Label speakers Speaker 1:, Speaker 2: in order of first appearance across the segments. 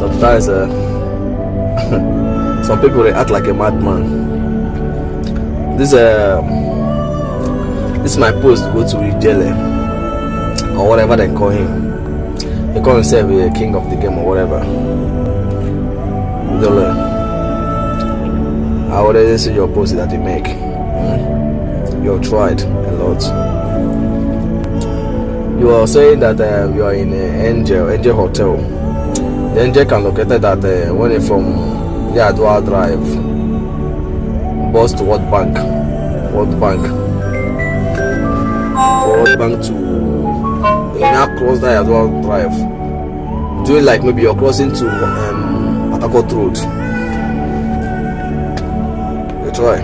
Speaker 1: Sometimes some people they act like a madman. This is my post. Go to Udele or whatever they call him. He call himself the king of the game or whatever. Udele. I already see your post that you make. You have tried a lot. You are saying that you are in Angel Hotel. The Angel can locate that when you're from Yadwa Drive, bus to World Bank to now cross that Yadwa Drive. Doing like maybe you're crossing to Atakot Road. You try.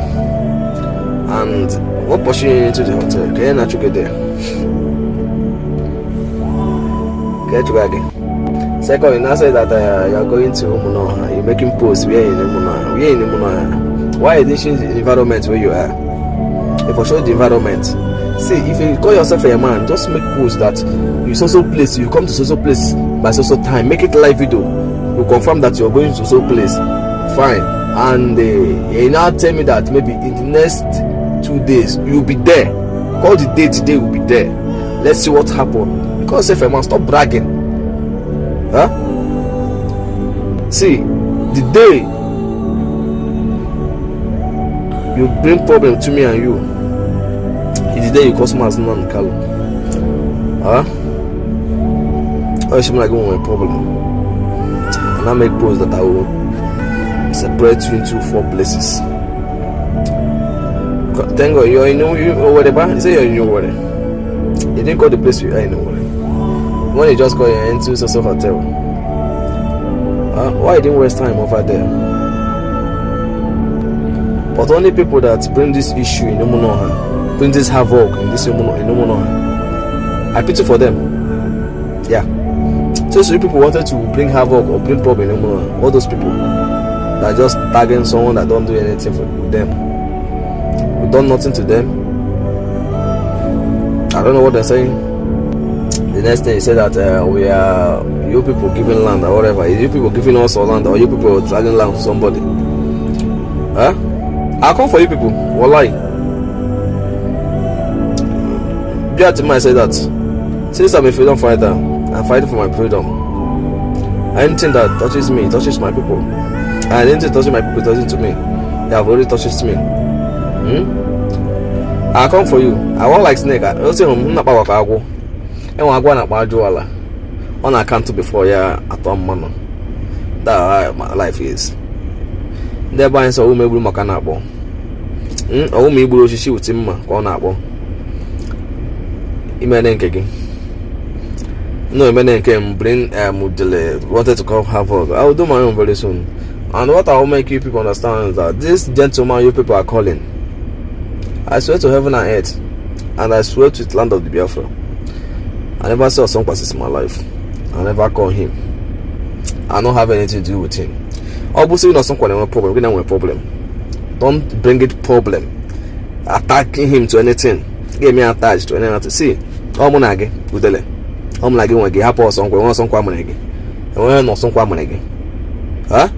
Speaker 1: And what pushing you into the hotel? Can you not get there? Get you again. Second, you now say that you are going to Umunoha. You're making posts. We are in Umunoha. Why is this the environment where you are? If I show the environment, see if you call yourself a man, just make posts that you so place. You come to so place by so time. Make it live video. You confirm that you are going to so place. Fine. And you now tell me that maybe in the next 2 days you'll be there. Call the day today. We'll be there. Let's see what happens. Because if a man, stop bragging. Huh? See, the day you bring problem to me and you, is the day you cause mass non calo. Huh? Or she like going with a problem. And I make posts that I will separate you into 4 places. Thank God you're in whatever. You say you're in whatever. You didn't call the place you are in whatever. When you just go into a hotel, why you didn't waste time over there? But only people that bring this issue in Umunoha, bring this havoc in this Umunoha, I pity for them. Yeah. So people wanted to bring havoc or bring problem in Umunoha. All those people that are just tagging someone that don't do anything with them. We done nothing to them. I don't know what they're saying. The next thing he said that we are you people giving land or whatever. Is you people giving us our land or you people dragging land to somebody? Huh? I'll come for you people. Wallahi. Biatima said that since I'm a freedom fighter, I'm fighting for my freedom. Anything that touches me touches my people. And anything touching my people touches to me. They have already touched me. I'll come for you. I won't like snake. I'll say I'm not about Kago. And I go on on account before ya at man. That my life is. They're buying so maybe makanabo. Oh, me blue she with him on abo. Imenenkegi. No, Imenen can bring Udele wanted to come havoc. I will do my own very soon. And what I will make you people understand is that this gentleman you people are calling, I swear to heaven and earth, and I swear to the land of the Biafra, I never saw some passes in my life. I never call him. I don't have anything to do with him. Obviously, not some problem. We don't have a problem. Don't bring it problem. Attacking him to anything. Get me attached to anything. See, I'm gonna get Udele. I'm like going to get happy or something. Want some kwamenegi. And when not some kwamenegi. Huh?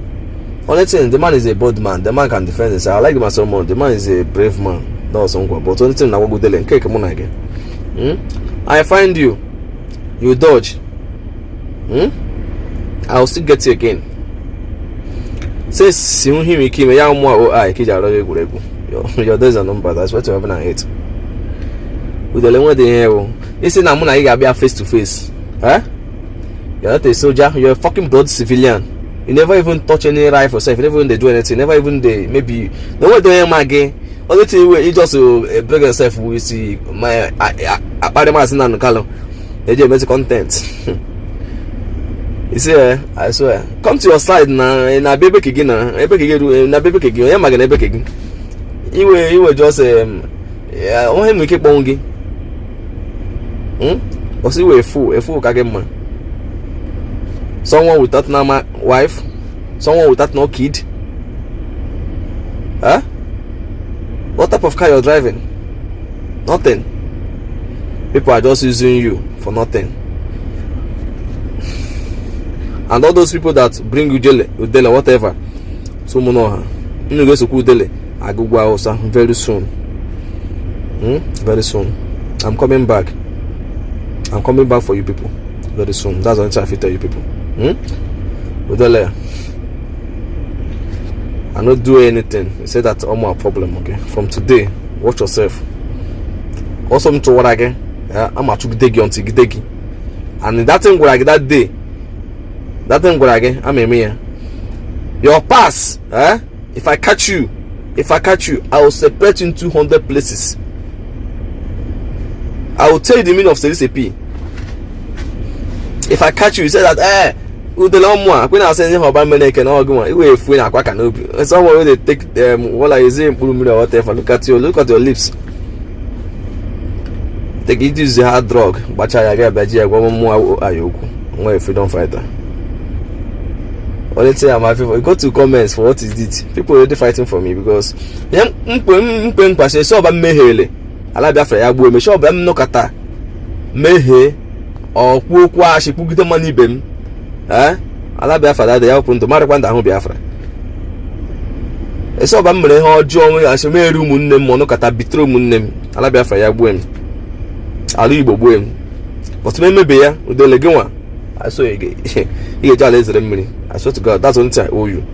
Speaker 1: Only thing, the man is a bold man. The man can defend himself. I like him so much. The man is a brave man. That's something. But only thing I want Udele. Okay, come on again. I find you. You dodge. I'll still get you again. Say, see him, he came a young more. I kid out of your days are numbered. I swear to heaven and hate. With the lemon, the hero. You see, I'm going to be face to face. Huh? You're not a soldier, you're a fucking blood civilian. You never even touch any rifle yourself, you never even do anything, never even maybe. No one doing my game. Only thing you just break yourself with see my Pademasin and Calo. They just make content. You see, I swear. Come to your side now, and I baby again, I baby again, I'm not gonna again. You were just I want him to keep on. Or see, we're a fool kagema. Someone without no wife, someone without no kid. Huh? What type of car you're driving? Nothing. People are just using you for nothing. and all those people that bring Udele, whatever. So Monoha, you go to Udele, I go Hausa very soon. Very soon. I'm coming back. I'm coming back for you people very soon. That's what I tell you people. Udele, I not do anything. You say that's all my problem. Okay, from today, watch yourself. Also, to what again? I'm at to dig on Tigidegi, and that thing where I get that day. That thing where I get, I'm a mere. Your pass, if I catch you, I will separate you in 200 places. I will tell you the meaning of Series AP. If I catch you, you say that, Udele, when I say him about money, can all go on. You if we are quite an open. Someone they take them, what I say, or whatever. Look at your lips. They give you the hard drug, but I get Baji, one more Ayoko. Where if you don't fight her. Only say I'm happy for go to comments for what is it. People already fighting for me because so ba mehele ala bia fra ya gbo me so ba no kata mehe o kwokwu ashipugide mani ibem ala bia fra da ya open to mara kwanda hu bia fra so ba mmere ha ojo onwe ashemeru munne m no kata bitro munne m ala bia fra ya gbo em ala Igbo gbo em but me mebe ya Udele gị nwa I saw you get. You get all this. I swear to God, that's the only thing I owe you.